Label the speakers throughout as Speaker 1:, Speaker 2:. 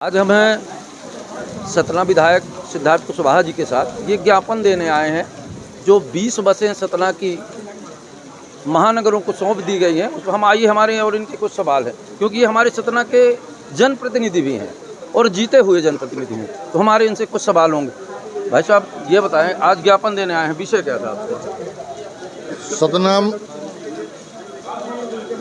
Speaker 1: आज हम हैं सतना विधायक सिद्धार्थ कुशवाहा जी के साथ ये ज्ञापन देने आए हैं। जो 20 बसें सतना की महानगरों को सौंप दी गई हैं, उसको हम आइए हमारे और इनके कुछ सवाल हैं, क्योंकि ये हमारे सतना के जनप्रतिनिधि भी हैं और जीते हुए जनप्रतिनिधि हैं, तो हमारे इनसे कुछ सवाल होंगे। भाई साहब ये बताएं, आज ज्ञापन देने आए हैं, विषय क्या था आपका?
Speaker 2: सतना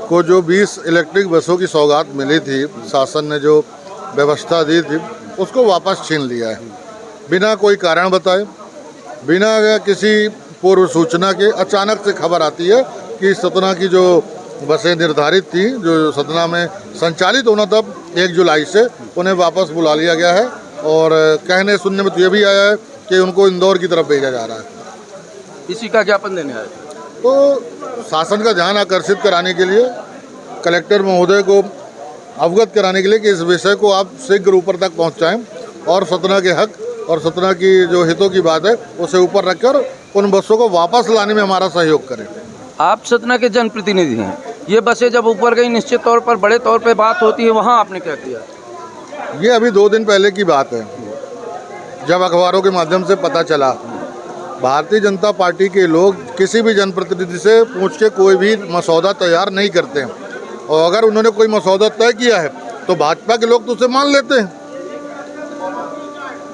Speaker 2: को जो 20 इलेक्ट्रिक बसों की सौगात मिली थी, शासन ने जो व्यवस्था दी थी उसको वापस छीन लिया है। बिना कोई कारण बताए, बिना किसी पूर्व सूचना के अचानक से खबर आती है कि सतना की जो बसें निर्धारित थी, जो सतना में संचालित होना था 1 जुलाई से, उन्हें वापस बुला लिया गया है। और कहने सुनने में तो ये भी आया है कि उनको इंदौर की तरफ भेजा जा रहा है।
Speaker 1: इसी का ज्ञापन देने आए थे।
Speaker 2: तो शासन का ध्यान आकर्षित कराने के लिए, कलेक्टर महोदय को अवगत कराने के लिए कि इस विषय को आप शीघ्र ऊपर तक पहुंचाएं और सतना के हक और सतना की जो हितों की बात है उसे ऊपर रखकर उन बसों को वापस लाने में हमारा सहयोग करें।
Speaker 1: आप सतना के जनप्रतिनिधि हैं, ये बसें जब ऊपर गई, निश्चित तौर पर बड़े तौर पे बात होती है, वहाँ आपने क्या किया?
Speaker 2: ये अभी 2 दिन पहले की बात है, जब अखबारों के माध्यम से पता चला। भारतीय जनता पार्टी के लोग किसी भी जनप्रतिनिधि से पूछ के कोई भी मसौदा तैयार नहीं करते हैं, और अगर उन्होंने कोई मसौदा तय किया है तो भाजपा के लोग तो उसे मान लेते हैं।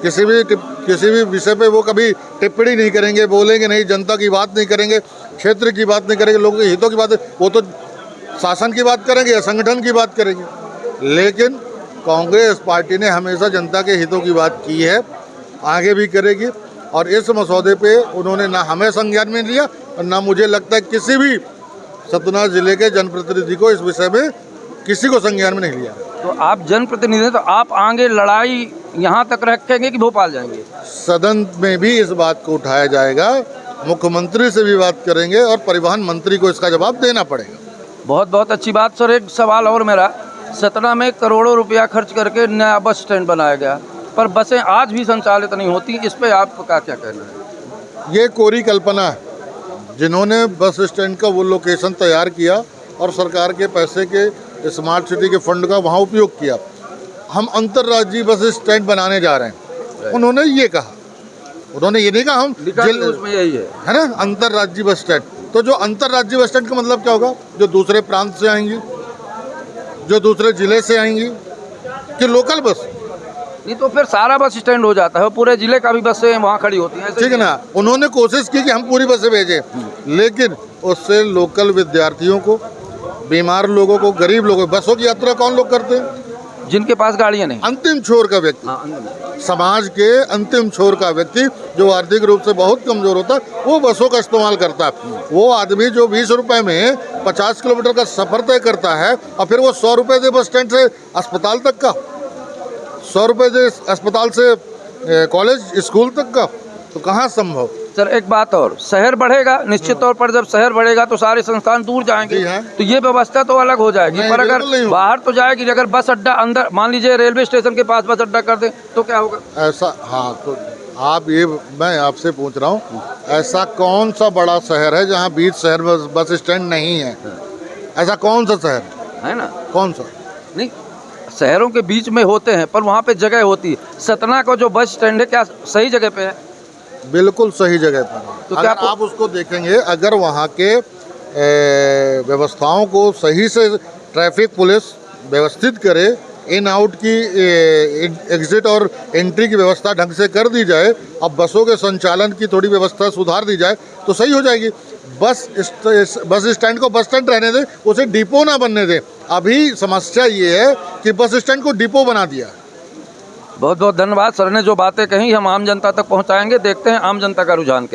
Speaker 2: किसी भी विषय पे वो कभी टिप्पणी नहीं करेंगे, बोलेंगे नहीं, जनता की बात नहीं करेंगे, क्षेत्र की बात नहीं करेंगे, लोगों के हितों की बात है, वो तो शासन की बात करेंगे या संगठन की बात करेंगे। लेकिन कांग्रेस पार्टी ने हमेशा जनता के हितों की बात की है, आगे भी करेगी। और इस मसौदे पे उन्होंने ना हमें संज्ञान में लिया और ना मुझे लगता है किसी भी सतना जिले के जनप्रतिनिधि को इस विषय में किसी को संज्ञान में नहीं लिया।
Speaker 1: तो आप जनप्रतिनिधि हैं, तो आप आगे लड़ाई यहाँ तक रखेंगे कि भोपाल जाएंगे?
Speaker 2: सदन में भी इस बात को उठाया जाएगा, मुख्यमंत्री से भी बात करेंगे और परिवहन मंत्री को इसका जवाब देना पड़ेगा।
Speaker 1: बहुत बहुत अच्छी बात सर। एक सवाल और मेरा, सतना में करोड़ों रुपया खर्च करके नया बस स्टैंड बनाया गया, पर बसें आज भी संचालित नहीं होती, इस पे आपका क्या कहना है?
Speaker 2: ये कोरी कल्पना है। जिन्होंने बस स्टैंड का वो लोकेशन तैयार किया और सरकार के पैसे के, स्मार्ट सिटी के फंड का वहाँ उपयोग किया, हम अंतर्राज्यीय बस स्टैंड बनाने जा रहे हैं, उन्होंने ये कहा। उन्होंने ये नहीं कहा हम
Speaker 1: उसमें यही है
Speaker 2: ना, अंतर्राज्यीय बस स्टैंड। तो जो अंतर्राज्यीय बस स्टैंड का मतलब क्या होगा? जो दूसरे प्रांत से आएंगी, जो दूसरे जिले से आएंगी, कि लोकल बस?
Speaker 1: नहीं तो फिर सारा बस स्टैंड हो जाता है, पूरे जिले का भी बसें वहाँ खड़ी होती हैं,
Speaker 2: ठीक है ना। उन्होंने कोशिश की कि हम पूरी बसें भेजें, लेकिन उससे लोकल विद्यार्थियों को, बीमार लोगों को, गरीब लोगों को, बसों की यात्रा कौन लोग करते हैं? जिनके
Speaker 1: पास गाड़ियाँ नहीं।
Speaker 2: अंतिम छोर का व्यक्ति, समाज के अंतिम छोर का व्यक्ति जो आर्थिक रूप से बहुत कमजोर होता है, वो बसों का इस्तेमाल करता है। वो आदमी जो 20 रुपए में 50 किलोमीटर का सफर तय करता है और फिर वो 100 रुपए दे बस स्टैंड से अस्पताल तक का, 100 रुपए दे अस्पताल से कॉलेज स्कूल तक का, तो कहाँ संभव?
Speaker 1: सर एक बात और, शहर बढ़ेगा, निश्चित तौर पर जब शहर बढ़ेगा तो सारे संस्थान दूर जाएंगे, तो ये व्यवस्था तो अलग हो जाएगी। पर अगर बाहर तो जाएगी, अगर बस अड्डा अंदर, मान लीजिए रेलवे स्टेशन के पास बस अड्डा कर दे तो क्या होगा?
Speaker 2: ऐसा, हाँ, तो आप ये, मैं आपसे पूछ रहा हूँ, ऐसा कौन सा बड़ा शहर है जहाँ बीच शहर में बस स्टैंड नहीं है? ऐसा कौन सा शहर
Speaker 1: है ना?
Speaker 2: कौन सा?
Speaker 1: नहीं, शहरों के बीच में होते हैं पर वहाँ पे जगह होती है। सतना का जो बस स्टैंड है, क्या सही जगह पे है?
Speaker 2: बिल्कुल सही जगह पर।
Speaker 1: तो
Speaker 2: अगर आप उसको देखेंगे, अगर वहाँ के व्यवस्थाओं को सही से ट्रैफिक पुलिस व्यवस्थित करे, इन आउट की, एग्जिट और एंट्री की व्यवस्था ढंग से कर दी जाए, अब बसों के संचालन की थोड़ी व्यवस्था सुधार दी जाए तो सही हो जाएगी। बस स्टैंड को बस स्टैंड रहने दें, उसे डिपो ना बनने दें। अभी समस्या ये है कि बस स्टैंड को डिपो बना दिया।
Speaker 1: बहुत बहुत धन्यवाद सर ने जो बातें कही, हम आम जनता तक पहुंचाएंगे। देखते हैं आम जनता का रुझान क्या।